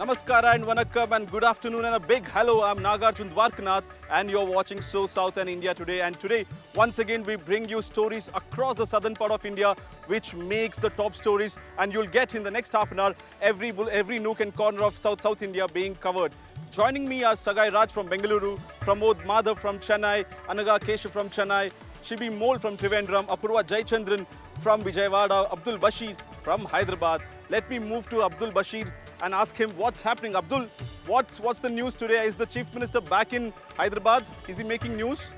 Namaskara and Vanakkam and good afternoon and a big hello. I'm Nagarjun Dwarkanath and you're watching SoSouth and India Today. And today, once again, we bring you stories across the southern part of India which makes the top stories, and you'll get in the next half an hour every nook and corner of South India being covered. Joining me are Sagai Raj from Bengaluru, Pramod Madhav from Chennai, Anaga Keshav from Chennai, Shibi Mol from Trivandrum, Apurva Jayachandran from Vijayawada, Abdul Bashir from Hyderabad. Let me move to Abdul Bashir and ask him what's happening. Abdul, what's the news today? Is the Chief Minister back in Hyderabad? Is he making news?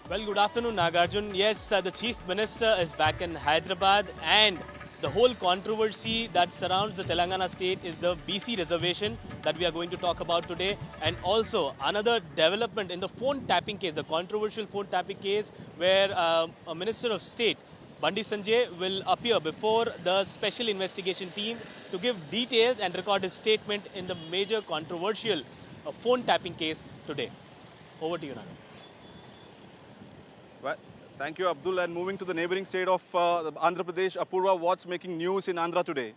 Well, good afternoon, Nagarjun. Yes, the Chief Minister is back in Hyderabad, and the whole controversy that surrounds the Telangana state is the BC reservation that we are going to talk about today, and also another development in the phone tapping case, the controversial phone tapping case where a Minister of State, Bandi Sanjay, will appear before the special investigation team to give details and record his statement in the major controversial phone tapping case today. Over to you, Nagar. Well, thank you, Abdul. And moving to the neighboring state of Andhra Pradesh, Apurva, what's making news in Andhra today?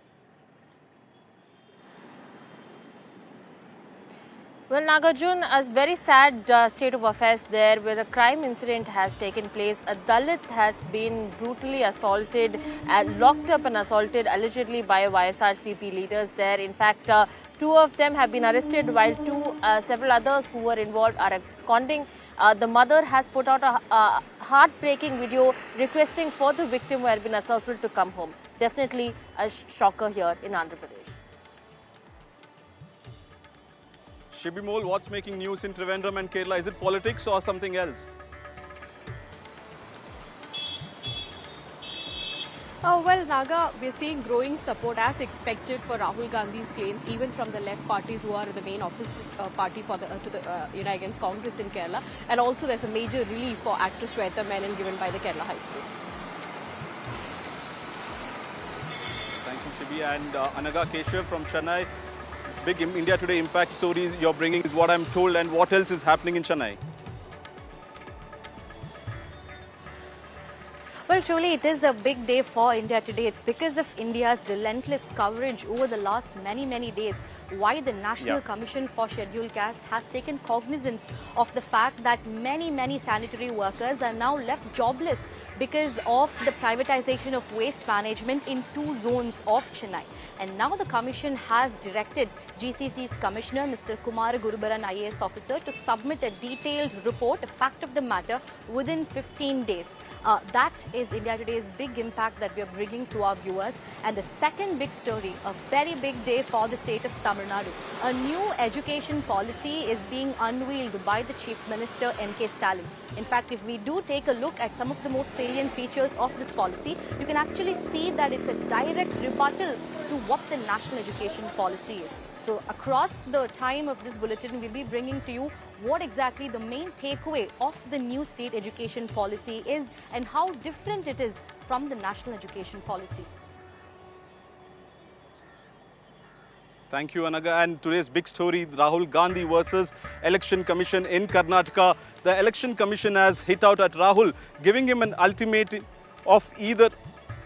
Well, Nagarjun, a very sad state of affairs there where a crime incident has taken place. A Dalit has been brutally assaulted, locked up and assaulted allegedly by YSRCP leaders there. In fact, two of them have been arrested while several others who were involved are absconding. The mother has put out a heartbreaking video requesting for the victim who had been assaulted to come home. Definitely a shocker here in Andhra Pradesh. Shibi Mol, what's making news in Trivandrum and Kerala? Is it politics or something else? Well, Naga, we're seeing growing support as expected for Rahul Gandhi's claims, even from the left parties who are the main opposite party for against Congress in Kerala. And also there's a major relief for actress Shweta Menon given by the Kerala High Court. Thank you, Shibi. And Anaga Keshav from Chennai. Big India Today impact stories you're bringing is what I'm told, and what else is happening in Chennai? Well, truly, it is a big day for India today. It's because of India's relentless coverage over the last many days why the National Commission for Scheduled Caste has taken cognizance of the fact that many sanitary workers are now left jobless because of the privatization of waste management in 2 zones of Chennai. And now the Commission has directed GCC's Commissioner, Mr. Kumar Gurubaran IAS officer, to submit a detailed report, a fact of the matter, within 15 days. That is India Today's big impact that we are bringing to our viewers. And the second big story, a very big day for the state of Tamil Nadu. A new education policy is being unveiled by the Chief Minister M.K. Stalin. In fact, if we do take a look at some of the most salient features of this policy, you can actually see that it's a direct rebuttal to what the national education policy is. So across the time of this bulletin, we'll be bringing to you what exactly the main takeaway of the new state education policy is and how different it is from the national education policy. Thank you, Anaga. And today's big story, Rahul Gandhi versus Election Commission in Karnataka. The Election Commission has hit out at Rahul, giving him an ultimatum of either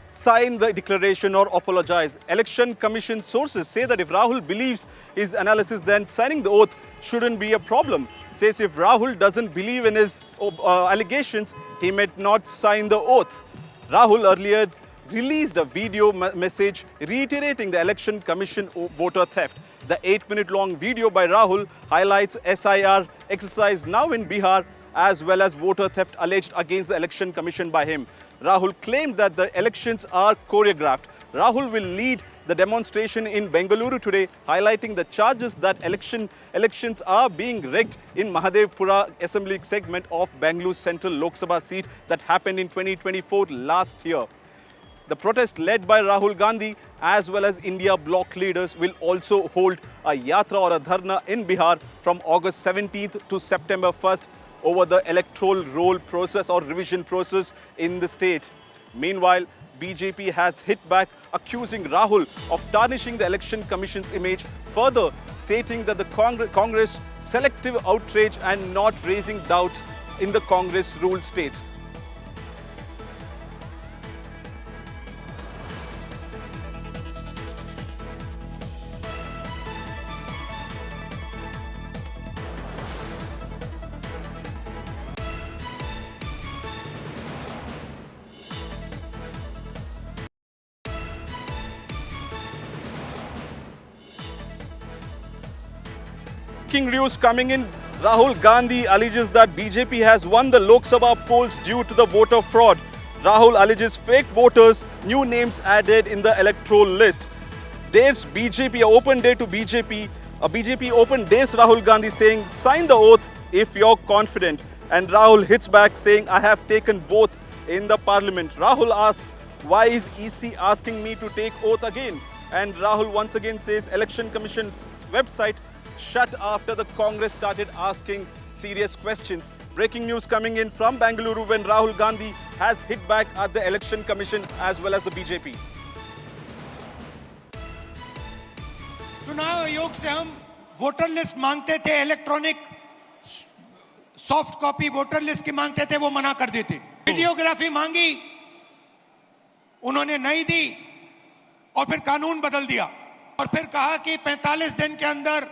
sign the declaration or apologize. Election Commission sources say that if Rahul believes his analysis, then signing the oath shouldn't be a problem. Says if Rahul doesn't believe in his allegations, he might not sign the oath. Rahul earlier released a video message reiterating the Election Commission voter theft. The 8-minute long video by Rahul highlights SIR exercise now in Bihar, as well as voter theft alleged against the Election Commission by him. Rahul claimed that the elections are choreographed. Rahul will lead the demonstration in Bengaluru today, highlighting the charges that elections are being rigged in Mahadevapura assembly segment of Bengaluru Central Lok Sabha seat that happened in 2024 last year. The protest led by Rahul Gandhi as well as India bloc leaders will also hold a yatra or a dharna in Bihar from August 17th to September 1st over the electoral roll process or revision process in the state. Meanwhile, BJP has hit back, accusing Rahul of tarnishing the Election Commission's image, further stating that the Congress selective outrage and not raising doubts in the Congress-ruled states. breaking news coming in. Rahul Gandhi alleges that BJP has won the Lok Sabha polls due to the voter fraud. Rahul alleges fake voters, new names added in the electoral list. Dares BJP, an open day to BJP. A BJP open dares Rahul Gandhi saying, sign the oath if you're confident. And Rahul hits back saying, I have taken oath in the parliament. Rahul asks, why is EC asking me to take oath again? And Rahul once again says, Election Commission's website shut after the Congress started asking serious questions. Breaking news coming in from Bengaluru when Rahul Gandhi has hit back at the Election Commission as well as the BJP. चुनाव आयोग से हम voter list मांगते थे, electronic soft copy voter list की मांगते थे, वो मना कर देते। वीडियोग्राफी मांगी, उन्होंने नहीं दी और फिर कानून बदल दिया और फिर कहा कि 45 दिन के अंदर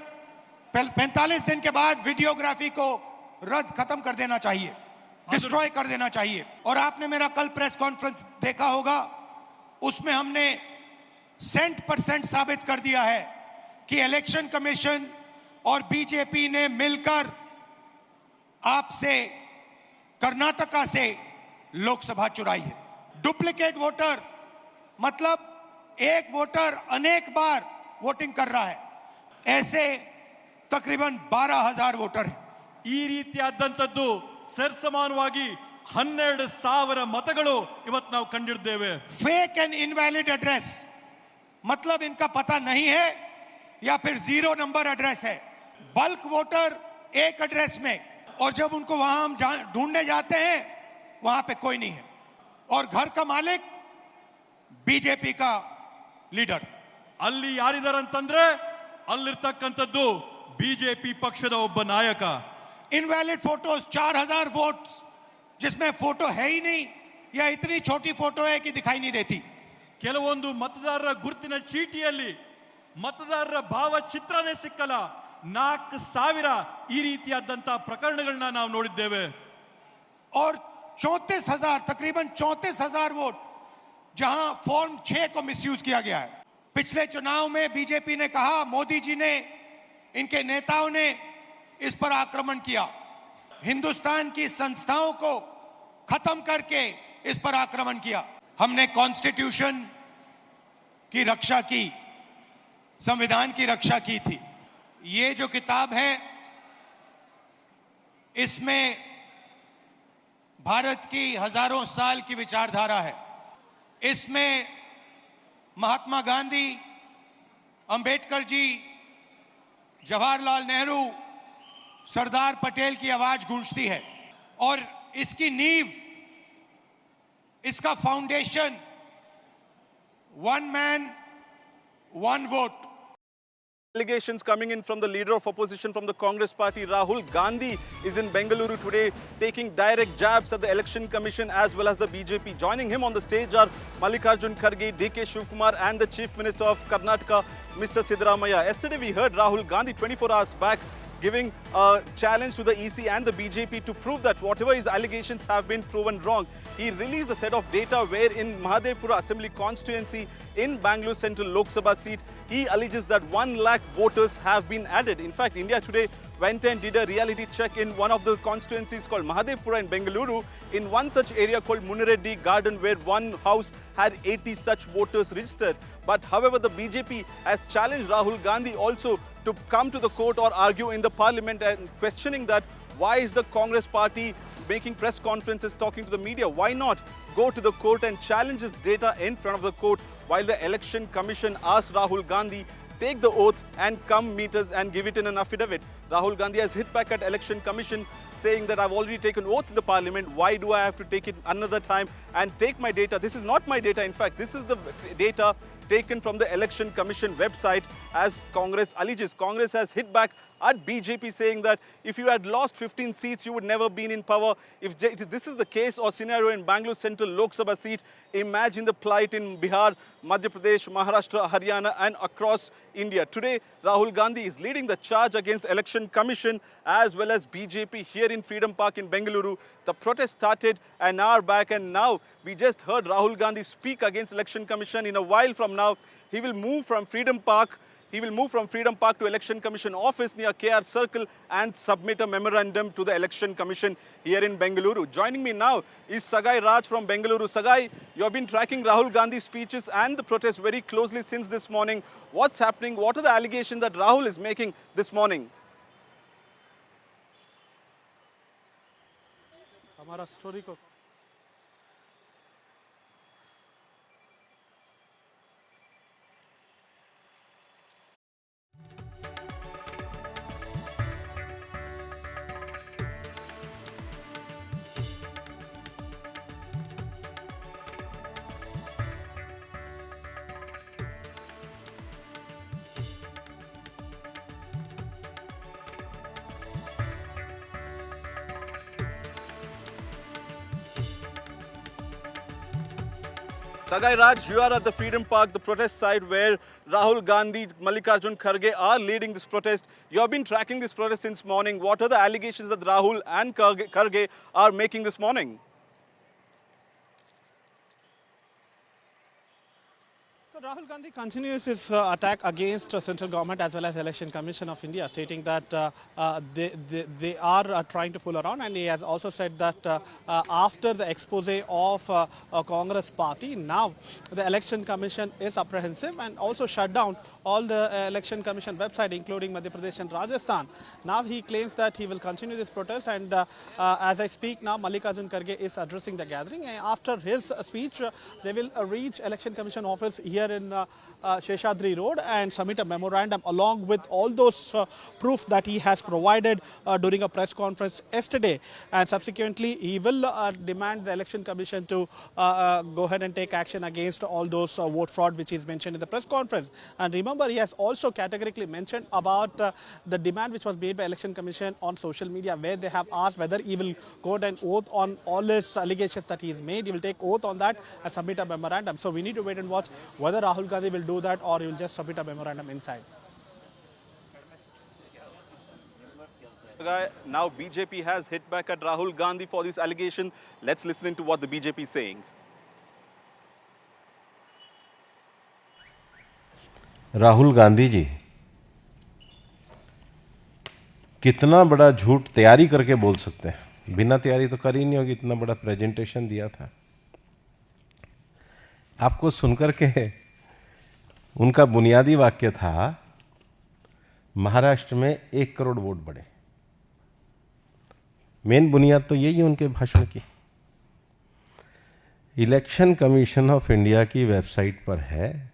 45 दिन के बाद वीडियोग्राफी को रद्द खत्म कर देना चाहिए, डिस्ट्रॉय कर देना चाहिए। और आपने मेरा कल प्रेस कॉन्फ्रेंस देखा होगा, उसमें हमने 100% साबित कर दिया है कि इलेक्शन कमीशन और बीजेपी ने मिलकर आपसे कर्नाटका से लोकसभा चुराई है। डुप्लीकेट वोटर मतलब एक वोटर अनेक बार वोटिंग कर रहा है, ऐसे तकरीबन 12,000 वोटर हैं। ಈ ರೀತಿಯಾದಂತದ್ದು ಸರ್ಸಮಾನವಾಗಿ 12,000 मतಗಳು ಇವತ್ತು ನಾವು ಕಂಡಿದ್ದೇವೆ। फेक एंड इनवैलिड एड्रेस मतलब इनका पता नहीं है या फिर 0 नंबर एड्रेस है। बल्क वोटर एक एड्रेस में और जब उनको वहां हम ढूंढने जाते हैं वहां पे कोई नहीं है और घर का मालिक बीजेपी का लीडर। ಅಲ್ಲಿ ಯಾರಿದಾರಂತಂದ್ರೆ ಅಲ್ಲಿರ್ತಕ್ಕಂಥದ್ದು ಬಿಜೆಪಿ ಪಕ್ಷದ ಒಬ್ಬ ನಾಯಕ। इनवैलिड फोटोज 4,000 वोट जिसमें फोटो है ही नहीं या इतनी छोटी फोटो है कि दिखाई नहीं देती। ಕೆಲವೊಂದು ಮತದಾರರ ಗುರುತಿನ ಚೀಟಿಯಲ್ಲಿ ಮತದಾರರ ಭಾವಚಿತ್ರನೇ ಸಿಕ್ಕಲ್ಲ। 4,000 ಈ ರೀತಿಯಾದಂತ ಪ್ರಕರಣಗಳನ್ನ ನಾವು ನೋಡಿದ್ದೇವೆ। और 34,000 तकरीबन 34,000 वोट जहां फॉर्म 6 को मिसयूज किया गया है। पिछले चुनाव में बीजेपी ने कहा, मोदी जी ने, इनके नेताओं ने इस पर आक्रमण किया, हिंदुस्तान की संस्थाओं को खत्म करके इस पर आक्रमण किया। हमने कॉन्स्टिट्यूशन की रक्षा की, संविधान की रक्षा की थी। ये जो किताब है इसमें भारत की हजारों साल की विचारधारा है। इसमें महात्मा गांधी, अंबेडकर जी, जवाहरलाल नेहरू, सरदार पटेल की आवाज गूंजती है और इसकी नींव, इसका foundation one man one vote. Allegations coming in from the leader of opposition from the Congress party, Rahul Gandhi, is in Bengaluru today taking direct jabs at the Election Commission as well as the BJP. Joining him on the stage are Mallikarjun Kharge, DK Shivkumar and the Chief Minister of Karnataka, Mr. Siddaramaiah. Yesterday we heard Rahul Gandhi 24 hours back giving a challenge to the EC and the BJP to prove that whatever his allegations have been proven wrong. He released a set of data where in Mahadevapura Assembly constituency in Bengaluru Central Lok Sabha seat, he alleges that 1 lakh voters have been added. In fact, India Today went and did a reality check in one of the constituencies called Mahadevapura in Bengaluru, in one such area called Munareddy Garden, where one house had 80 such voters registered. But however, the BJP has challenged Rahul Gandhi also to come to the court or argue in the parliament and questioning that why is the Congress party making press conferences talking to the media? Why not go to the court and challenge this data in front of the court while the Election Commission asked Rahul Gandhi take the oath and come meet us and give it in an affidavit. Rahul Gandhi has hit back at Election Commission saying that I've already taken oath in the parliament. Why do I have to take it another time and take my data? This is not my data. In fact, this is the data taken from the Election Commission website as Congress alleges. Congress has hit back at BJP saying that if you had lost 15 seats, you would never been in power. If this is the case or scenario in Bengaluru Central Lok Sabha seat, imagine the plight in Bihar, Madhya Pradesh, Maharashtra, Haryana and across India. Today, Rahul Gandhi is leading the charge against Election Commission as well as BJP here in Freedom Park in Bengaluru. The protest started an hour back and now we just heard Rahul Gandhi speak against Election Commission. In a while from now, he will move from Freedom Park he will move from Freedom Park to Election Commission office near KR Circle and submit a memorandum to the Election Commission here in Bengaluru. Joining me now is Sagai Raj from Bengaluru. Sagai, you have been tracking Rahul Gandhi's speeches and the protests very closely since this morning. What's happening? What are the allegations that Rahul is making this morning? हमारा story को Sagai Raj, you are at the Freedom Park, the protest site where Rahul Gandhi, Mallikarjun Kharge are leading this protest. You have been tracking this protest since morning. What are the allegations that Rahul and Kharge are making this morning? Rahul Gandhi continues his attack against central government as well as Election Commission of India, stating that they are trying to fool around, and he has also said that after the expose of Congress party, now the Election Commission is apprehensive and also shut down all the Election Commission website, including Madhya Pradesh and Rajasthan. Now he claims that he will continue this protest, and as I speak now, Mallikarjun Kharge is addressing the gathering. And after his speech, they will reach Election Commission office here in Sheshadri Road and submit a memorandum along with all those proof that he has provided during a press conference yesterday. And subsequently, he will demand the Election Commission to go ahead and take action against all those vote fraud which is mentioned in the press conference. And remember, he has also categorically mentioned about the demand which was made by Election Commission on social media, where they have asked whether he will go and oath on all his allegations that he has made. He will take oath on that and submit a memorandum. So we need to wait and watch whether Rahul Gandhi will do that or he will just submit a memorandum inside. Now BJP has hit back at Rahul Gandhi for this allegation. Let's listen to what the BJP is saying. Rahul Gandhi ji कितना बड़ा झूठ तैयारी करके बोल सकते हैं, बिना तैयारी तो कर ही नहीं होगी। इतना बड़ा प्रेजेंटेशन दिया था, आपको सुनकर के उनका बुनियादी वाक्य था महाराष्ट्र में 1 करोड़ वोट बढ़े। मेन बुनियाद तो यही है उनके भाषण की। इलेक्शन कमीशन ऑफ इंडिया की वेबसाइट पर है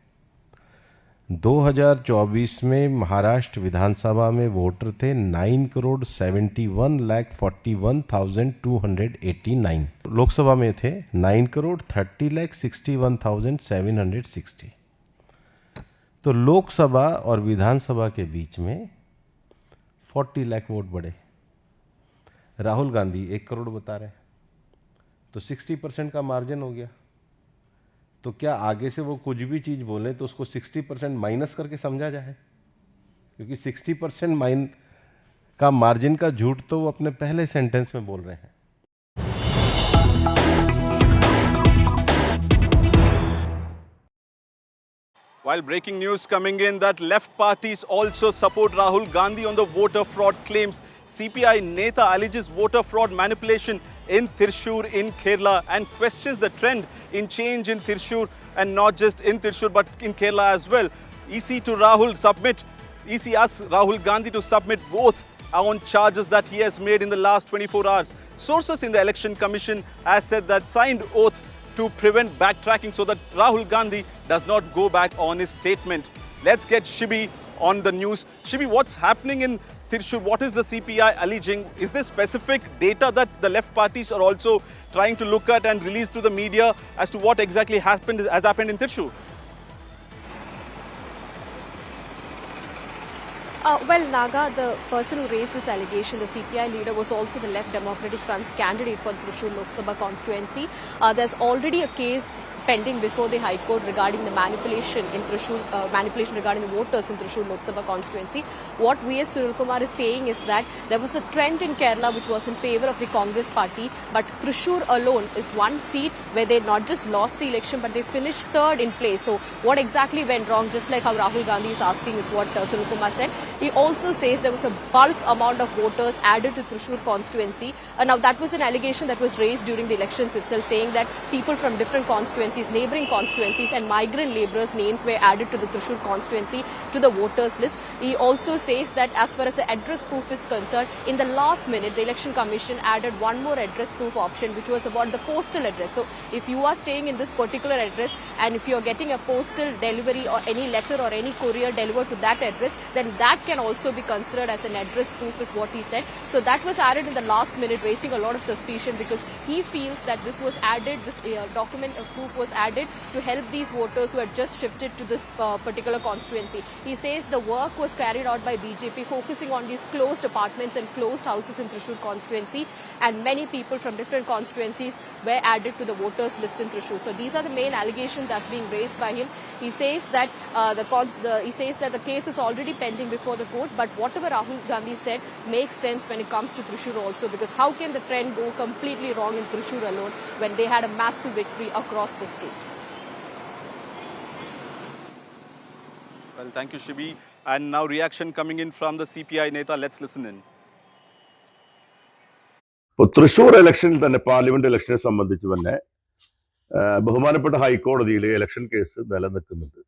2024 में महाराष्ट्र विधानसभा में वोटर थे 9,71,41,289। लोकसभा में थे 9,30,61,760। तो लोकसभा और विधानसभा के बीच में 40 लाख वोट बढ़े। राहुल गांधी 1 करोड़ बता रहे हैं, तो 60% का मार्जिन हो गया। तो क्या आगे से वो कुछ भी चीज़ बोले तो उसको 60% माइनस करके समझा जाए? क्योंकि 60% का मार्जिन का झूठ तो वो अपने पहले सेंटेंस में बोल रहे हैं। While breaking news coming in that left parties also support Rahul Gandhi on the voter fraud claims. CPI Neta alleges voter fraud manipulation in Thrissur in Kerala and questions the trend in change in Thrissur, and not just in Thrissur but in Kerala as well. EC asks Rahul Gandhi to submit both on charges that he has made in the last 24 hours. Sources in the Election Commission has said that signed oath to prevent backtracking so that Rahul Gandhi does not go back on his statement. Let's get Shibi on the news. Shibi, what's happening in Thrissur? What is the CPI alleging? Is there specific data that the left parties are also trying to look at and release to the media as to what exactly has happened in Thrissur? Well, Naga, the person who raised this allegation, the CPI leader, was also the Left Democratic Front's candidate for the Thrissur Lok Sabha constituency. There's already a case pending before the High Court regarding the manipulation in Thrissur, manipulation regarding the voters in Thrissur Lok Sabha constituency. What V.S. Sunilkumar is saying is that there was a trend in Kerala which was in favor of the Congress party, but Thrissur alone is one seat where they not just lost the election, but they finished third in place. So what exactly went wrong, just like how Rahul Gandhi is asking, is what Sunilkumar said. He also says there was a bulk amount of voters added to Thrissur constituency. Now that was an allegation that was raised during the elections itself, saying that people from different constituencies, neighbouring constituencies and migrant labourers' names were added to the Thrissur constituency to the voters list. He also says that as far as the address proof is concerned, in the last minute the Election Commission added one more address proof option, which was about the postal address. So if you are staying in this particular address and if you are getting a postal delivery or any letter or any courier delivered to that address, then that can also be considered as an address proof, is what he said. So that was added in the last minute, raising a lot of suspicion, because he feels that this was added, this document of proof was added to help these voters who had just shifted to this particular constituency. He says the work was carried out by BJP, focusing on these closed apartments and closed houses in Thrissur constituency, and many people from different constituencies were added to the voters list in Thrissur. So these are the main allegations that's being raised by him. He says that the case is already pending before the court, but whatever Rahul Gandhi said makes sense when it comes to Thrissur also, because how can the trend go completely wrong in Thrissur alone when they had a massive victory across the state? Well, thank you, Shibi. And now reaction coming in from the CPI Neta. Let's listen in. ഇപ്പോൾ തൃശ്ശൂർ ഇലക്ഷനിൽ തന്നെ parliament ഇലക്ഷനെ സംബന്ധിച്ച് തന്നെ ബഹുമാനപ്പെട്ട ഹൈക്കോടതിയിൽ election case നിലനിൽക്കുന്നുണ്ട്.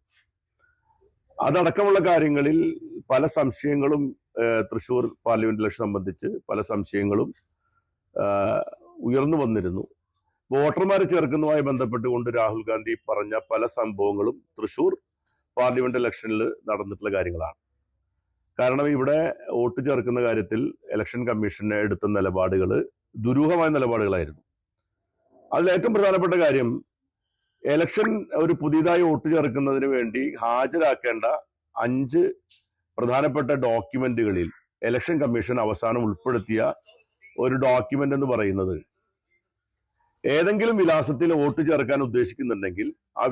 അതടക്കമുള്ള കാര്യങ്ങളിൽ പല സംശയങ്ങളും തൃശ്ശൂർ പാർലമെന്റ് ഇലക്ഷൻ സംബന്ധിച്ച് പല സംശയങ്ങളും ഉയർന്നു വന്നിരുന്നു. വോട്ടർമാരെ ചേർക്കുന്നതുമായി ബന്ധപ്പെട്ടുകൊണ്ട് രാഹുൽ ഗാന്ധി പറഞ്ഞ പല സംഭവങ്ങളും തൃശ്ശൂർ പാർലമെന്റ് ഇലക്ഷനിൽ നടന്നിട്ടുള്ള കാര്യങ്ങളാണ്. കാരണം ഇവിടെ വോട്ട് ചേർക്കുന്ന കാര്യത്തിൽ ഇലക്ഷൻ കമ്മീഷന് എടുത്ത നിലപാടുകൾ ദുരൂഹമായ നിലപാടുകളായിരുന്നു. അതിൽ ഏറ്റവും പ്രധാനപ്പെട്ട കാര്യം, ഇലക്ഷൻ ഒരു പുതിയതായി വോട്ട് ചേർക്കുന്നതിന് വേണ്ടി ഹാജരാക്കേണ്ട 5 പ്രധാനപ്പെട്ട ഡോക്യുമെന്റുകളിൽ ഇലക്ഷൻ കമ്മീഷൻ അവസാനം ഉൾപ്പെടുത്തിയ ഒരു ഡോക്യുമെന്റ് എന്ന് പറയുന്നത്, ഏതെങ്കിലും വിലാസത്തിൽ വോട്ട് ചേർക്കാൻ ഉദ്ദേശിക്കുന്നുണ്ടെങ്കിൽ ആ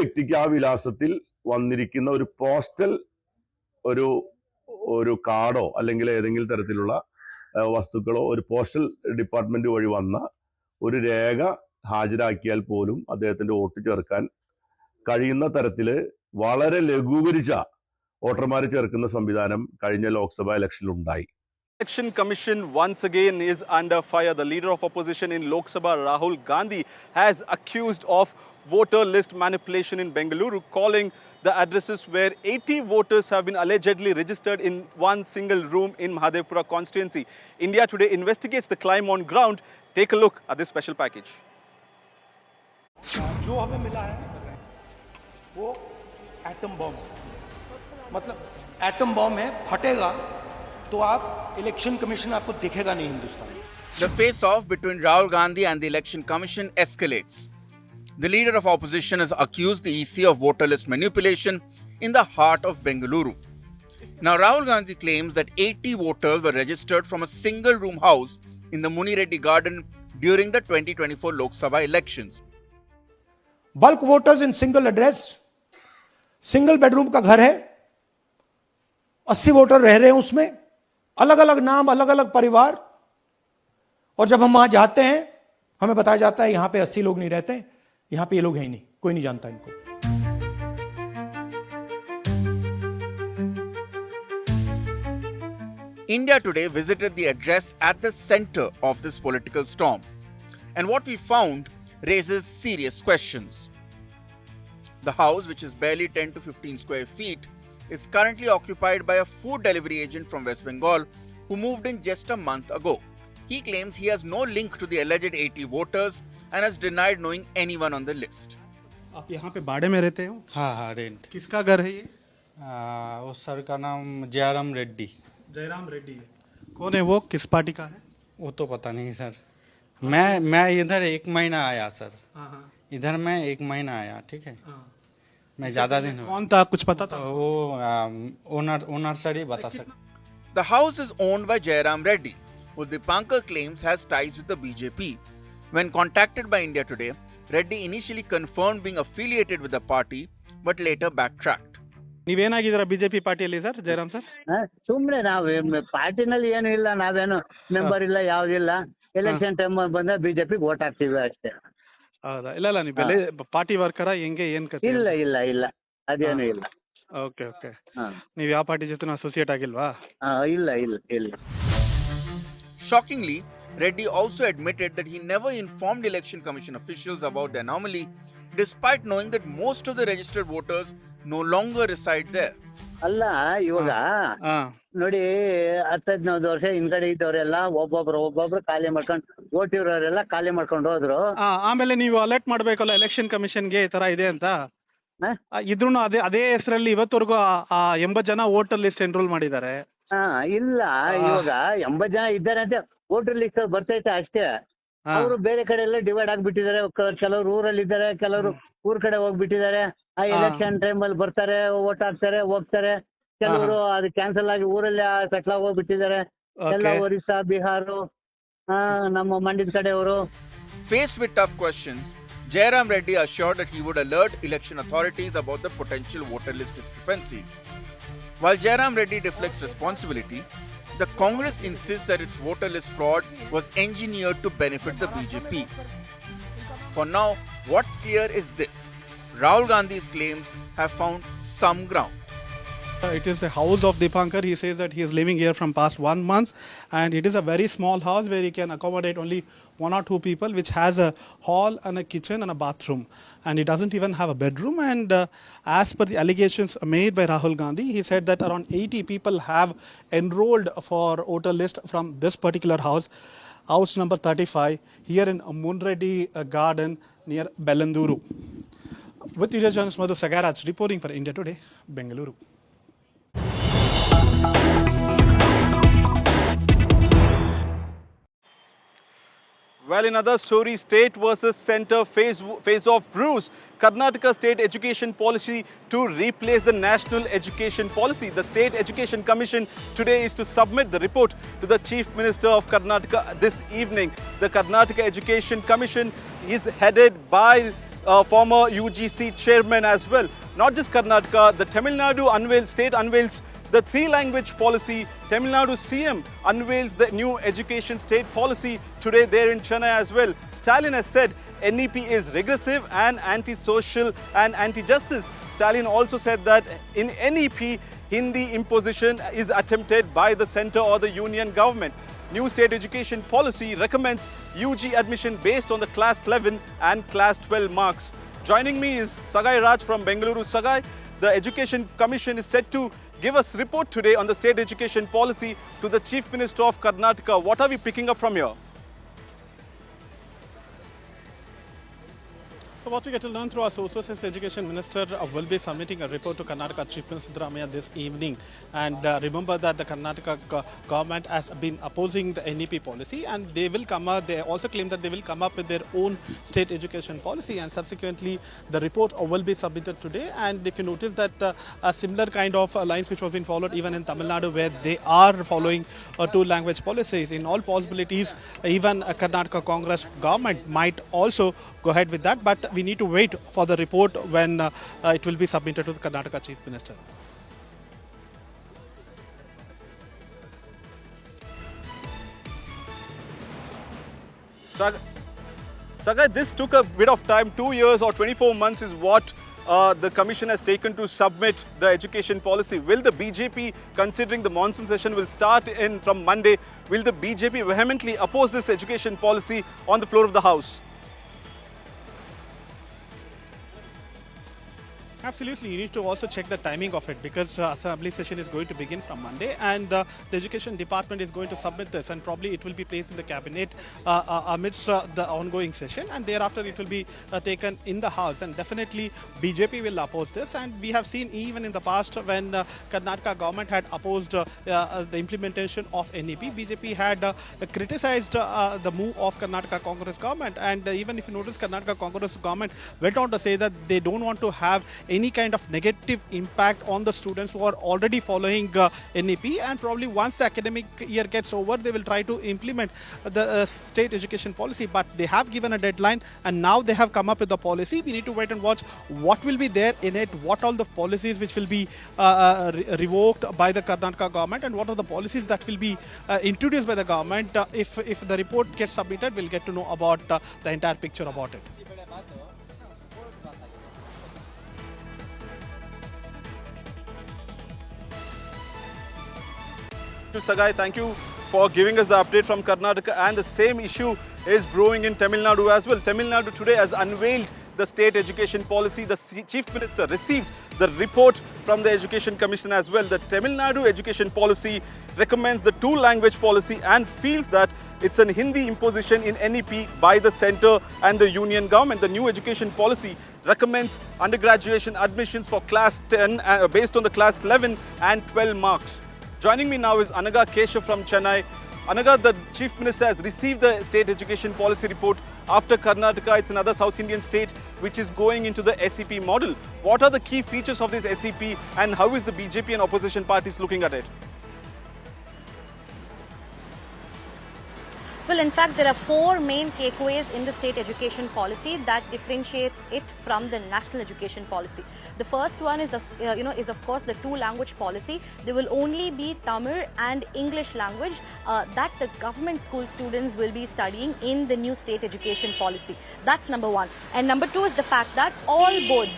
വ്യക്തിക്ക് ആ വിലാസത്തിൽ വന്നിരിക്കുന്ന ഒരു പോസ്റ്റൽ ഒരു കാർഡോ അല്ലെങ്കിൽ ഏതെങ്കിലും തരത്തിലുള്ള വസ്തുക്കളോ ഒരു പോസ്റ്റൽ ഡിപ്പാർട്ട്മെന്റ് വഴി വന്ന ഒരു രേഖ ഹാജരാക്കിയാൽ പോലും അദ്ദേഹത്തിന്റെ വോട്ട് ചേർക്കാൻ കഴിയുന്ന തരത്തില് വളരെ ലഘൂകരിച്ച വോട്ടർമാരെ ചേർക്കുന്ന സംവിധാനം കഴിഞ്ഞ ലോക്സഭാ ഇലക്ഷനിൽ ഉണ്ടായി. Election Commission once again is under fire. The leader of opposition in Lok Sabha, Rahul Gandhi, has accused of voter list manipulation in Bengaluru, calling the addresses where 80 voters have been allegedly registered in one single room in Mahadevapura constituency. India Today investigates the crime on ground. Take a look at this special package. जो हमें मिला है वो atom bomb, मतलब atom bomb है, फटेगा तो आप election commission आपको दिखेगा नहीं Hindustan. The face-off between Rahul Gandhi and the Election Commission escalates. The leader of opposition has accused the EC of voter list manipulation in the heart of Bengaluru. Now, Rahul Gandhi claims that 80 voters were registered from a single-room house in the Muni Reddy Garden during the 2024 Lok Sabha elections. Bulk voters in single address, single bedroom का घर है, 80 voter रह रहे हैं उसमें, अलग अलग नाम, अलग अलग परिवार. और जब हम वहां जाते हैं हमें बताया जाता है यहां पे 80 लोग नहीं रहते, यहां पे ये लोग हैं ही नहीं, कोई नहीं जानता इनको. India Today visited the address at the center of this political storm, and what we found raises serious questions. The house, which is barely 10 to 15 square feet, is currently occupied by a food delivery agent from West Bengal who moved in just a month ago. He claims he has no link to the alleged 80 voters and has denied knowing anyone on the list. आप यहाँ पे बाड़े में रहते हो? हाँ, rent. किसका घर है ये? वो सर का नाम जयराम रेड्डी. जयराम रेड्डी है. कौन है वो, किस पार्टी का है? वो तो पता नहीं सर. मैं इधर 1 महीना आया सर. इधर मैं 1 महीना आया, ठीक है. मैं ज्यादा दिन. कौन था, कुछ पता था? वो ओनर सर ही बता सकते. The house is owned by Jairam Reddy, who Dipankar claims has ties with the BJP. When contacted by India Today, Reddy initially confirmed being affiliated with the party but later backtracked. ನೀವೇನಾಗಿದ್ದೀರಾ BJP ಪಾರ್ಟಿಯಲ್ಲಿ sir Jayaram sir? ಸುಮ್ಮನೆ ನಾವು ಪಾರ್ಟಿನಲ್ಲಿ ಏನು ಇಲ್ಲ, ನಾವೇನು member ಇಲ್ಲ, ಯಾವುದಿಲ್ಲ. Election time ಬಂದ ಬಿಜೆಪಿಗೆ ವೋಟ್ ಹಾಕ್ತೀವಿ ಅಷ್ಟೇ. ಹೌದಾ? ಇಲ್ಲ ನೀವು ಬೆಲೆ ಪಾರ್ಟಿ ವರ್ಕರ ಹೆಂಗೆ ಏನ್ ಕತೆ? ಇಲ್ಲ ಅದೇನು ಇಲ್ಲ. ಓಕೆ ನೀವು ಯಾವ ಪಾರ್ಟಿ ಜೊತೆ ಅಸೋಸಿಯೇಟ್ ಆಗಿಲ್ವಾ? ಇಲ್ಲ. Shockingly, Reddy also admitted that he never informed Election Commission officials about the anomaly, despite knowing that most of the registered voters no longer reside there. ಅಲ್ಲ, ಇವಾಗ ನೋಡಿ 10-15 ವರ್ಷ ಹಿಂದ್ಗಡೆ ಇದ್ದವರೆಲ್ಲ ಒಬ್ಬೊಬ್ರು ಖಾಲಿ ಮಾಡ್ಕೊಂಡು, ವೋಟ್ ಇರೋರೆಲ್ಲ ಖಾಲಿ ಮಾಡ್ಕೊಂಡು ಹೋದ್ರು. ಆಮೇಲೆ ನೀವು ಅಲರ್ಟ್ ಮಾಡ್ಬೇಕಲ್ಲ ಎಲೆಕ್ಷನ್ ಕಮಿಷನ್ಗೆ ಈ ತರ ಇದೆ ಅಂತ. ಇದ್ರೂ ಅದೇ ಹೆಸರಲ್ಲಿ ಇವತ್ತವರೆಗೂ 80 ಜನ ವೋಟರ್ ಲಿಸ್ಟ್ ಎನ್ರೋಲ್ ಮಾಡಿದ್ದಾರೆ. ಇಲ್ಲ, ಇವಾಗ 80 ಜನ ಇದ್ದಾರೆ ಅಂತ ವೋಟರ್ ಲಿಸ್ಟ್ ಬರ್ತೈತೆ ಅಷ್ಟೇ. ಅವರು ಬೇರೆ ಕಡೆ ಎಲ್ಲ ಡಿವೈಡ್ ಆಗ್ಬಿಟ್ಟಿದ್ದಾರೆ. ಕೆಲವರು ಊರಲ್ಲಿ ಇದ್ದಾರೆ, ಕೆಲವರು ಊರ್ ಕಡೆ ಹೋಗ್ಬಿಟ್ಟಿದ್ದಾರೆ. ಆ ಎಲೆಕ್ಷನ್ ಟೈಮ್ ಅಲ್ಲಿ ಬರ್ತಾರೆ, ವೋಟ್ ಹಾಕ್ತಾರೆ, ಹೋಗ್ತಾರೆ. ಕೆಲವರು ಅದು ಕ್ಯಾನ್ಸಲ್ ಆಗಿ ಊರಲ್ಲಿ ಸೆಟ್ಲ್ ಆಗಿ ಹೋಗ್ಬಿಟ್ಟಿದ್ದಾರೆ. ಎಲ್ಲ ಒರಿಸ್ಸಾ, ಬಿಹಾರ, ನಮ್ಮ ಮಂಡ್ಯದ ಕಡೆಯವರು. Faced with tough questions, Jairam Reddy assured that he would alert election authorities about the potential voter list discrepancies. While Jairam Reddy deflects responsibility, the Congress insists that its voter list fraud was engineered to benefit the BJP. For now, what's clear is this: Rahul Gandhi's claims have found some ground. It is the house of Dipankar. He says that he is living here from past 1 month, and it is a very small house where he can accommodate only 1 or 2 people, which has a hall and a kitchen and a bathroom, and it doesn't even have a bedroom. And as per the allegations made by Rahul Gandhi, he said that around 80 people have enrolled for voter list from this particular house number 35, here in Munreddy Garden near Bengaluru. With video journalist Madhu Sagaraj reporting for India Today, Bengaluru. Well, in other stories, state versus centre face-off brews. Karnataka state education policy to replace the national education policy. The State Education Commission today is to submit the report to the Chief Minister of Karnataka this evening. The Karnataka Education Commission is headed by former UGC chairman as well. Not just Karnataka, the Tamil Nadu state unveils the 3-language policy. Tamil Nadu CM unveils the new education state policy today there in Chennai as well. Stalin has said NEP is regressive and anti-social and anti-justice. Stalin also said that in NEP, Hindi imposition is attempted by the centre or the union government. New state education policy recommends UG admission based on the class 11 and class 12 marks. Joining me is Sagai Raj from Bengaluru. Sagai, the Education Commission is set to give us report today on the state education policy to the Chief Minister of Karnataka. What are we picking up from here? So what we get to learn through our sources is Education Minister will be submitting a report to Karnataka Chief Minister Siddharamaiah this evening. And remember that the Karnataka government has been opposing the NEP policy, and they will they also claim that they will come up with their own state education policy, and subsequently the report will be submitted today. And if you notice that a similar kind of lines which have been followed even in Tamil Nadu, where they are following 2-language policies, in all possibilities even Karnataka Congress government might also go ahead with that, but we need to wait for the report when it will be submitted to the Karnataka Chief Minister. Sagai, this took a bit of time. 2 years or 24 months is what the commission has taken to submit the education policy. Will the BJP, considering the monsoon session will start from Monday, will the BJP vehemently oppose this education policy on the floor of the House? Absolutely, you need to also check the timing of it, because assembly session is going to begin from Monday, and the education department is going to submit this, and probably it will be placed in the cabinet amidst the ongoing session, and thereafter it will be taken in the House, and definitely BJP will oppose this. And we have seen even in the past when Karnataka government had opposed the implementation of NEP, BJP had criticized the move of Karnataka Congress government, and even if you notice, Karnataka Congress government went on to say that they don't want to have any kind of negative impact on the students who are already following NEP, and probably once the academic year gets over, they will try to implement the state education policy. But they have given a deadline, and now they have come up with the policy. We need to wait and watch what will be there in it, what all the policies which will be revoked by the Karnataka government, and what are the policies that will be introduced by the government. If the report gets submitted, we'll get to know about the entire picture about it. Sagai, thank you for giving us the update from Karnataka, and the same issue is brewing in Tamil Nadu as well. Tamil Nadu today has unveiled the state education policy. The Chief Minister received the report from the Education Commission as well. The Tamil Nadu education policy recommends the two-language policy and feels that it's an Hindi imposition in NEP by the centre and the union government. The new education policy recommends undergraduate admissions for class 10 based on the class 11 and 12 marks. Joining me now is Anaga Keshav from Chennai. Anaga, the Chief Minister has received the state education policy report after Karnataka. It's another South Indian state which is going into the SEP model. What are the key features of this SEP, and how is the BJP and opposition parties looking at it? Well, in fact, there are four main takeaways in the state education policy that differentiates it from the national education policy. The first one is, of course, the two-language policy. There will only be Tamil and English language that the government school students will be studying in the new state education policy. That's number one. And number two is the fact that all boards,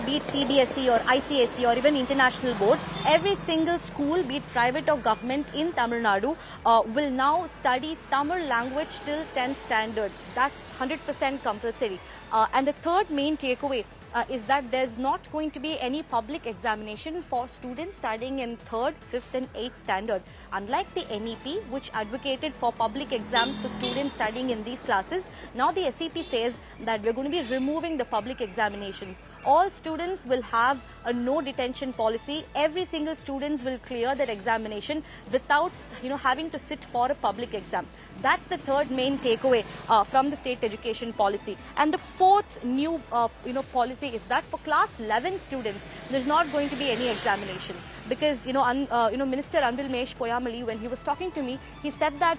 be it CBSE or ICSE or even international board, every single school, be it private or government in Tamil Nadu, will now study Tamil language till 10th standard. That's 100% compulsory. And the third main takeaway is that there's not going to be any public examination for students studying in 3rd, 5th and 8th standard. Unlike the NEP, which advocated for public exams for students studying in these classes, now the SEP says that we're going to be removing the public examinations. All students will have a no detention policy. Every single students will clear their examination without having to sit for a public exam. That's the third main takeaway from the state education policy. And the fourth new policy is that for class 11 students, there's not going to be any examination, because Minister Anbil Mesh Poyamali, when he was talking to me, he said that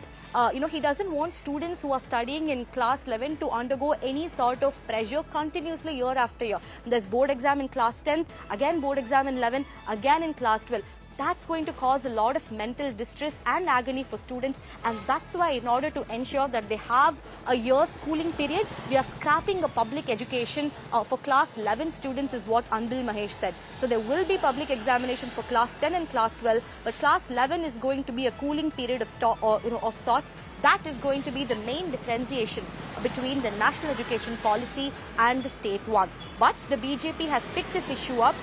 he doesn't want students who are studying in class 11 to undergo any sort of pressure continuously year after year. There's board exam in class 10, again board exam in 11, again in class 12. That's going to cause a lot of mental distress and agony for students, and that's why, in order to ensure that they have a year's schooling period, we are scrapping a public education for class 11 students, is what Anbil Mahesh said. So there will be public examination for class 10 and class 12, but class 11 is going to be a cooling period of sorts. That is going to be the main differentiation between the national education policy and the state one. But the BJP has picked this issue up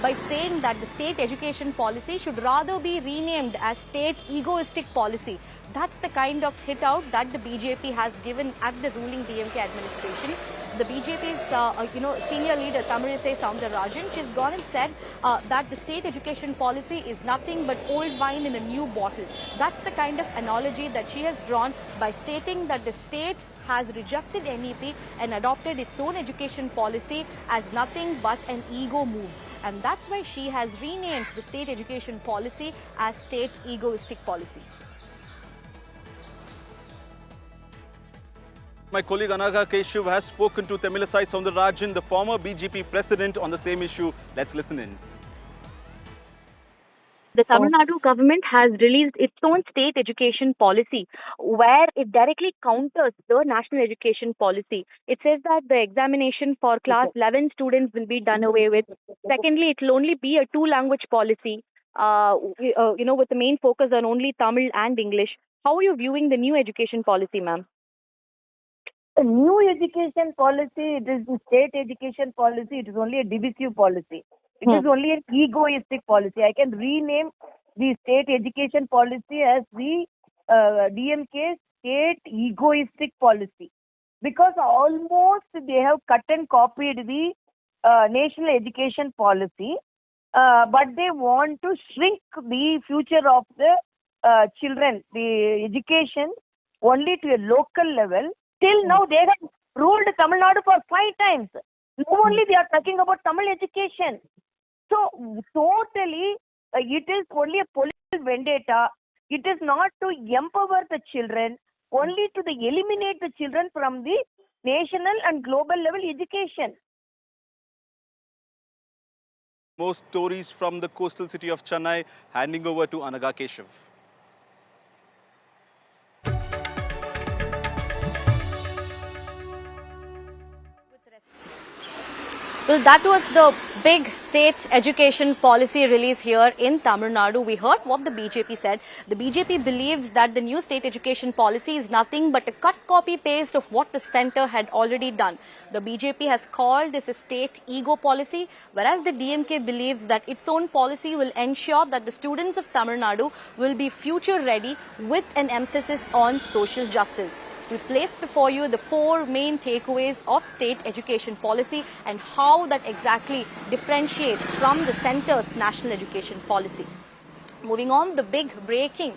by saying that the state education policy should rather be renamed as state egoistic policy. That's the kind of hit out that the BJP has given at the ruling DMK administration. The BJP's senior leader Tamizhisai Soundararajan, she's gone and said that the state education policy is nothing but old wine in a new bottle. That's the kind of analogy that she has drawn by stating that the state has rejected NEP and adopted its own education policy as nothing but an ego move. And that's why she has renamed the state education policy as state egoistic policy. My colleague Anaga Keshav has spoken to Tamizhisai Soundararajan, the former BJP president, on the same issue. Let's listen in. The Tamil Nadu government has released its own state education policy where it directly counters the national education policy. It says that the examination for class 11 students will be done away with. Secondly, it will only be a two-language policy, with the main focus on only Tamil and English. How are you viewing the new education policy, ma'am? A new education policy, it is the state education policy, it is only a divisive policy. It is only an egoistic policy. I can rename the state education policy as the DMK state egoistic policy, because almost they have cut and copied the national education policy, but they want to shrink the future of the children, the education, only to a local level. Till now, they have ruled Tamil Nadu for 5 times. Now only they are talking about Tamil education. So totally, it is only a political vendetta. It is not to empower the children, only to eliminate the children from the national and global level education. More stories from the coastal city of Chennai, handing over to Anaga Keshav. Well, that was the big state education policy release here in Tamil Nadu. We heard what the BJP said. The BJP believes that the new state education policy is nothing but a cut, copy, paste of what the centre had already done. The BJP has called this a state ego policy, whereas the DMK believes that its own policy will ensure that the students of Tamil Nadu will be future ready with an emphasis on social justice. We placed before you the 4 main takeaways of state education policy and how that exactly differentiates from the centre's national education policy. Moving on, the big breaking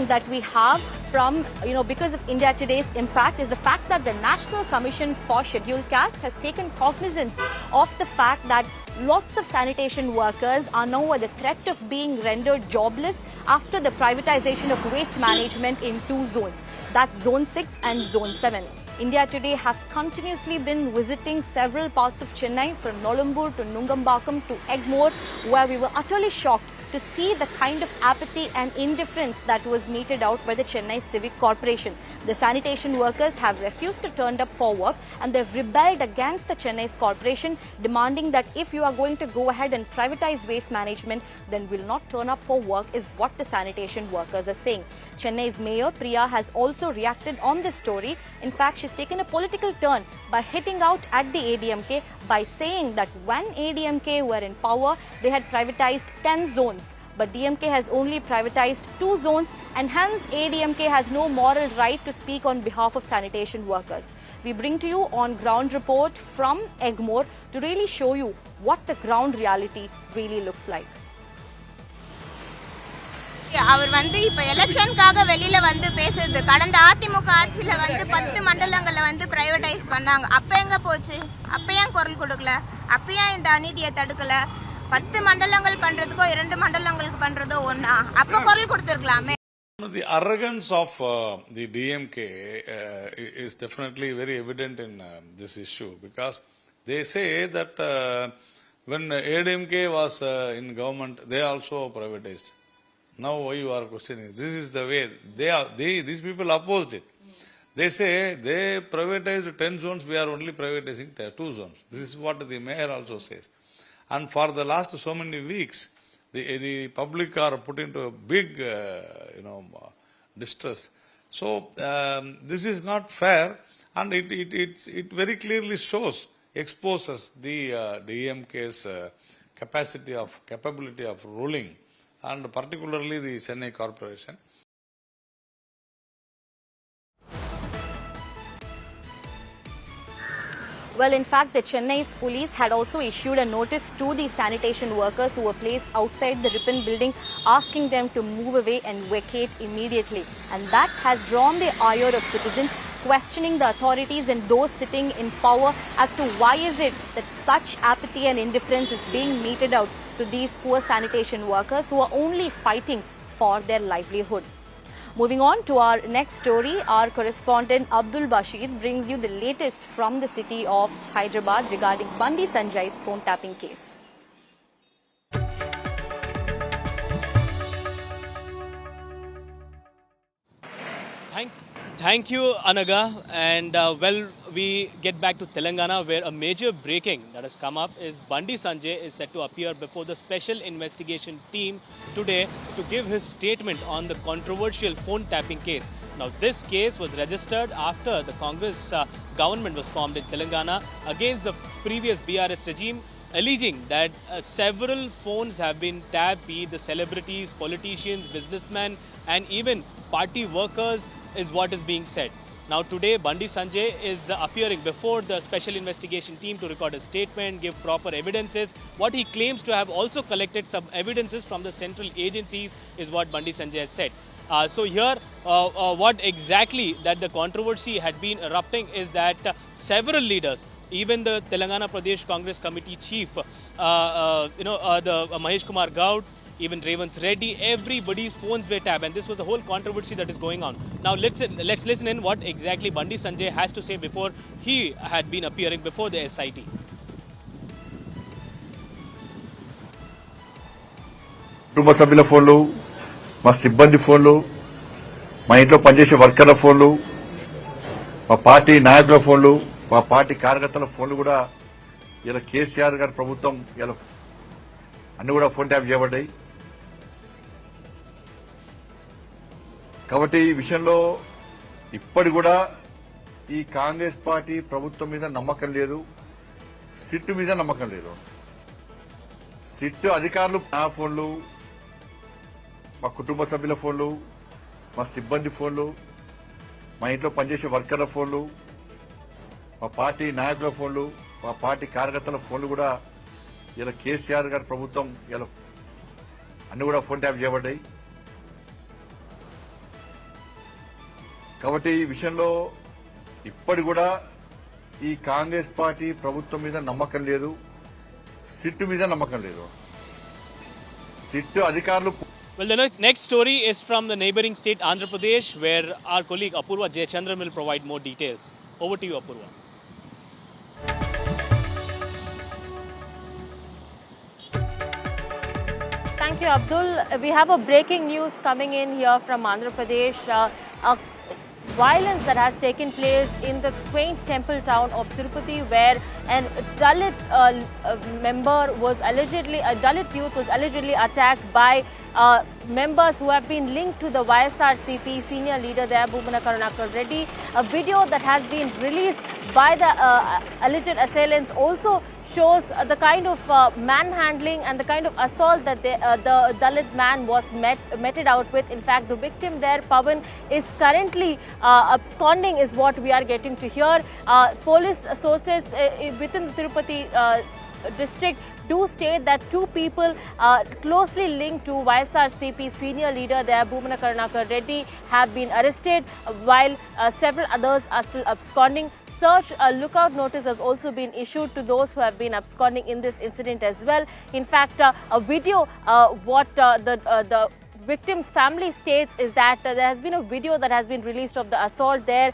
that we have from, because of India Today's impact is the fact that the National Commission for Scheduled Caste has taken cognizance of the fact that lots of sanitation workers are now at the threat of being rendered jobless after the privatization of waste management in 2 zones. That's Zone 6 and Zone 7. India Today has continuously been visiting several parts of Chennai, from Nolambur to Nungambakam to Egmore, where we were utterly shocked to see the kind of apathy and indifference that was meted out by the Chennai Civic Corporation. The sanitation workers have refused to turn up for work, and they've rebelled against the Chennai's corporation, demanding that if you are going to go ahead and privatize waste management, then will not turn up for work, is what the sanitation workers are saying. Chennai's Mayor Priya has also reacted on this story. In fact, she's taken a political turn by hitting out at the ADMK by saying that when ADMK were in power, they had privatized 10 zones. But DMK has only privatized 2 zones, and hence ADMK has no moral right to speak on behalf of sanitation workers. We bring to you on ground report from Egmore to really show you what the ground reality really looks like. அவர் வந்து இப்போ எலெக்ஷனுக்காக வெளியில வந்து பேசுறது. கடந்த அதிமுக ஆட்சியில வந்து 10 மண்டலங்களை வந்து பிரைவேடைஸ் பண்ணாங்க. அப்ப எங்க போச்சு? அப்ப ஏன் குரல் கொடுக்கல? அப்ப ஏன் இந்த அநீதியை தடுக்கல? 10 மண்டலங்கள் பண்றதுக்கோ 2 மண்டலங்களுக்கு பண்றதோ ஒண்ணா? அப்ப குரல் கொடுத்திருக்கலாமே. The arrogance of the DMK is definitely very evident in this issue, because they say that when ADMK was in government, they also privatized. Now why you are questioning? This is the way these people opposed it. They say they privatized 10 zones, we are only privatizing 2 zones. This is what the mayor also says. And for the last so many weeks, the public are put into a big, distress. So this is not fair, and it very clearly exposes the DMK's capability of ruling, and particularly the Chennai Corporation. Well, in fact, the Chennai's police had also issued a notice to the sanitation workers who were placed outside the Ripon building, asking them to move away and vacate immediately. And that has drawn the ire of citizens, questioning the authorities and those sitting in power as to why is it that such apathy and indifference is being meted out to these poor sanitation workers who are only fighting for their livelihood. Moving on to our next story, our correspondent Abdul Bashir brings you the latest from the city of Hyderabad regarding Bandi Sanjay's phone tapping case. Thank you, Anaga. And we get back to Telangana, where a major breaking that has come up is Bandi Sanjay is set to appear before the special investigation team today to give his statement on the controversial phone tapping case. Now, this case was registered after the Congress government was formed in Telangana against the previous BRS regime, alleging that several phones have been tapped, be it the celebrities, politicians, businessmen, and even party workers, is what is being said. Now today, Bandi Sanjay is appearing before the special investigation team to record a statement, give proper evidences. What he claims to have also collected some evidences from the central agencies is what Bandi Sanjay has said. So here, what exactly that the controversy had been erupting is that several leaders, even the Telangana Pradesh Congress Committee chief, the Mahesh Kumar Gaud, even Revanth Reddy, everybody's phones were tapped, and this was the whole controversy that is going on. Now let's listen in what exactly Bandi Sanjay has to say before he had been appearing before the SIT. కుటుంబ సభ్యుల ఫోన్లు, మా సిబ్బంది ఫోన్లు, మా ఇంట్లో పనిచేసే వర్కర్ల ఫోన్లు, మా పార్టీ నాయకుల ఫోన్లు, మా పార్టీ కార్యకర్తల ఫోన్లు కూడా ఇలా కేసీఆర్ గారి ప్రభుత్వం ఇలా అన్ని కూడా ఫోన్ ట్యాప్ చేయబడ్డాయి. కాబట్టి ఈ విషయంలో ఇప్పటి కూడా ఈ కాంగ్రెస్ పార్టీ ప్రభుత్వం మీద నమ్మకం లేదు, సిట్ మీద నమ్మకం లేదు. సిట్ అధికారులు నా ఫోన్లు, మా కుటుంబ సభ్యుల ఫోన్లు, మా సిబ్బంది ఫోన్లు, మా ఇంట్లో పనిచేసే వర్కర్ల ఫోన్లు, మా పార్టీ నాయకుల ఫోన్లు, మా పార్టీ కార్యకర్తల ఫోన్లు కూడా ఇలా కేసీఆర్ గారి ప్రభుత్వం ఇలా అన్ని కూడా ఫోన్ ట్యాప్ చేయబడ్డాయి. కాబట్టి ఈ విషయంలో ఇప్పటి కూడా ఈ కాంగ్రెస్ పార్టీ ప్రభుత్వం మీద నమ్మకం లేదు, సిట్ మీద నమ్మకం లేదు. సిట్ అధికారులు. Well, the next story is from the neighboring state Andhra Pradesh, where our colleague Apurva Jayachandran will provide more details. Over to you, Apurva. Thank you, Abdul. We have a breaking news coming in here from Andhra Pradesh. Violence that has taken place in the quaint temple town of Tirupati, where a Dalit youth was allegedly attacked by members who have been linked to the YSRCP senior leader there, Karnataka Reddy. A video that has been released by the alleged assailants also shows the kind of manhandling and the kind of assault that the Dalit man was meted out with. In fact, the victim there, Pavan, is currently absconding, is what we are getting to hear. Police sources within the Tirupati district do state that two people closely linked to YSRCP senior leader there, Karnataka Reddy, have been arrested, while several others are still absconding. Search lookout notice has also been issued to those who have been absconding in this incident as well. In fact, a video, the victim's family states is that there has been a video that has been released of the assault there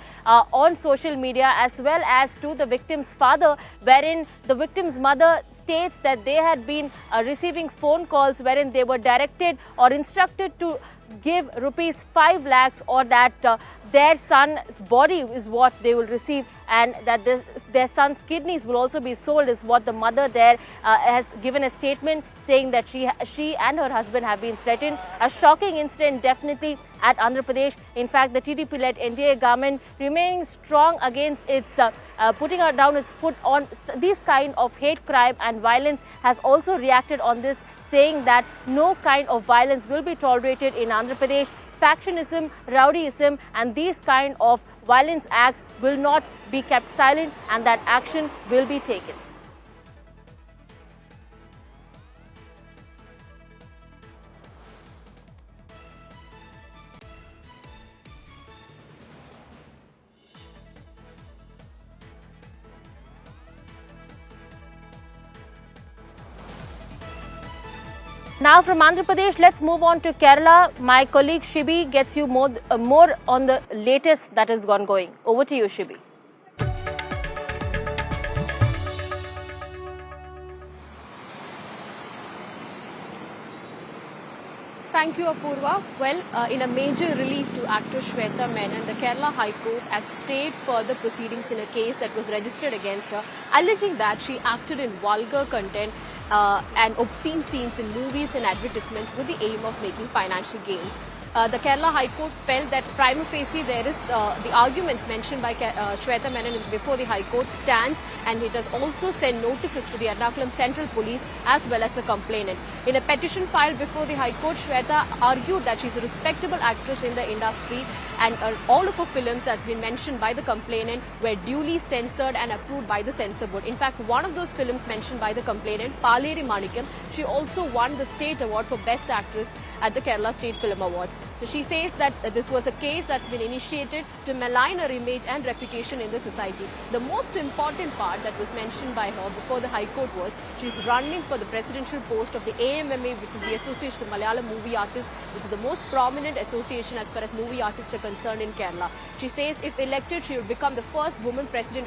on social media, as well as to the victim's father, wherein the victim's mother states that they had been receiving phone calls wherein they were directed or instructed to give rupees 5 lakhs, or that their son's body is what they will receive, and that their son's kidneys will also be sold, is what the mother there has given a statement saying that she and her husband have been threatened. A shocking incident definitely at Andhra Pradesh. In fact, the TDP-led NDA government remaining strong against its putting down its foot on this kind of hate crime and violence, has also reacted on this, saying that no kind of violence will be tolerated in Andhra Pradesh. Factionism, rowdyism and these kind of violence acts will not be kept silent, and that action will be taken. Now from Andhra Pradesh, let's move on to Kerala. My colleague Shibi gets you more on the latest that is going. Over to you, Shibi. Thank you, Apurva. Well, in a major relief to actress Shweta Menon, the Kerala High Court has stayed further proceedings in a case that was registered against her, alleging that she acted in vulgar content and obscene scenes in movies and advertisements with the aim of making financial gains. The Kerala High Court felt that prima facie there is the arguments mentioned by Shweta Menon before the High Court stands, and it has also sent notices to the Ernakulam Central Police as well as the complainant. In a petition filed before the High Court, Shweta argued that she is a respectable actress in the industry and all of her films, as been mentioned by the complainant, were duly censored and approved by the censor board. In fact, one of those films mentioned by the complainant, Paleri Manikam, she also won the state award for Best Actress at the Kerala State Film Awards. So she says that this was a case that's been initiated to malign her image and reputation in the society. The most important part that was mentioned by her before the High Court was she's running for the presidential post of the AMMA, which is the Association of Malayalam Movie Artists, which is the most prominent association as far as movie artists are concerned in Kerala. She says if elected, she will become the first woman president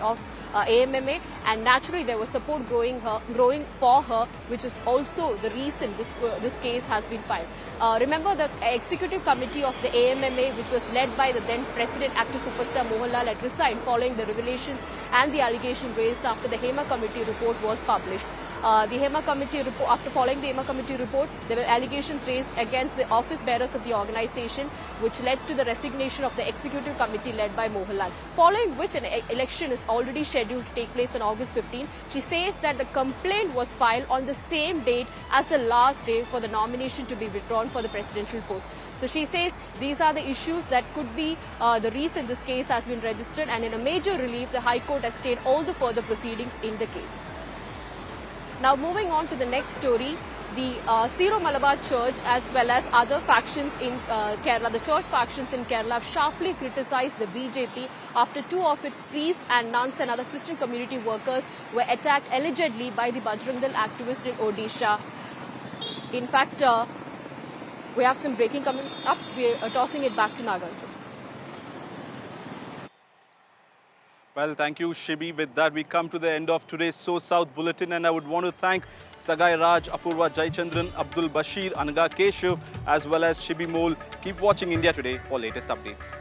of AMMA, and naturally there was support growing for her, which is also the reason this case has been filed. Remember, the executive committee of the AMMA, which was led by the then president, actor superstar Mohanlal, had resigned following the revelations and the allegation raised after the Hema committee report was published. The Hema committee report, after following the Hema committee report, there were allegations raised against the office bearers of the organization, which led to the resignation of the executive committee led by Mohanlal. Following which an election is already scheduled to take place on August 15. She says that the complaint was filed on the same date as the last day for the nomination to be withdrawn for the presidential post. So she says these are the issues that could be the reason this case has been registered, and in a major relief, the High Court has stayed all the further proceedings in the case. Now moving on to the next story, the Syro Malabar Church as well as other factions in Kerala, the church factions in Kerala have sharply criticized the BJP after two of its priests and nuns and other Christian community workers were attacked allegedly by the Bajrang Dal activists in Odisha. In fact, we have some breaking coming up. We are tossing it back to Nagarjun. Well, thank you, Shibi. With that, we come to the end of today's SoSouth Bulletin, and I would want to thank Sagai Raj, Apurva Jayachandran, Abdul Bashir, Anaga Keshav, as well as Shibi Mole. Keep watching India Today for latest updates.